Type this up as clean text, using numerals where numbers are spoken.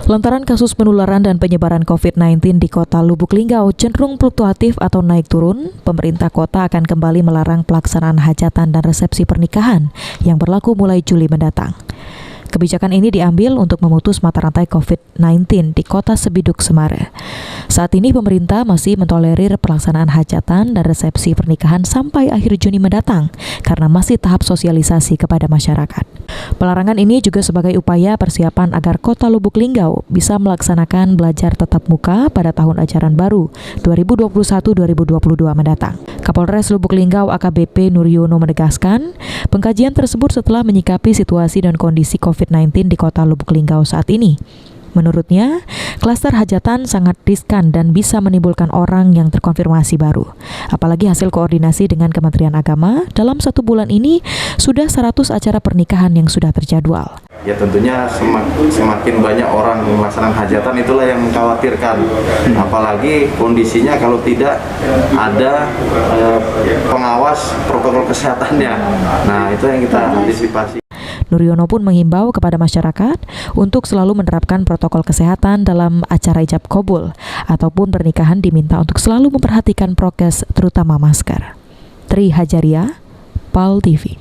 Lantaran kasus penularan dan penyebaran COVID-19 di kota Lubuk Linggau cenderung fluktuatif atau naik turun, pemerintah kota akan kembali melarang pelaksanaan hajatan dan resepsi pernikahan yang berlaku mulai Juli mendatang. Kebijakan ini diambil untuk memutus mata rantai COVID-19 di kota Sebiduk Semara. Saat ini pemerintah masih mentolerir pelaksanaan hajatan dan resepsi pernikahan sampai akhir Juni mendatang karena masih tahap sosialisasi kepada masyarakat. Pelarangan ini juga sebagai upaya persiapan agar kota Lubuk Linggau bisa melaksanakan belajar tatap muka pada tahun ajaran baru 2021-2022 mendatang. Kapolres Lubuk Linggau AKBP Nuryono menegaskan, pengkajian tersebut setelah menyikapi situasi dan kondisi COVID-19 di kota Lubuk Linggau saat ini. Menurutnya, klaster hajatan sangat riskan dan bisa menimbulkan orang yang terkonfirmasi baru. Apalagi hasil koordinasi dengan Kementerian Agama, dalam 1 bulan ini sudah 100 acara pernikahan yang sudah terjadwal. Ya tentunya semakin banyak orang melaksanakan hajatan, itulah yang mengkhawatirkan. Apalagi kondisinya kalau tidak ada pengawas protokol kesehatannya. Nah, itu yang kita antisipasi. Nuryono pun menghimbau kepada masyarakat untuk selalu menerapkan protokol kesehatan dalam acara ijab kabul ataupun pernikahan, diminta untuk selalu memperhatikan prokes terutama masker. Tri Hajaria, PAL TV.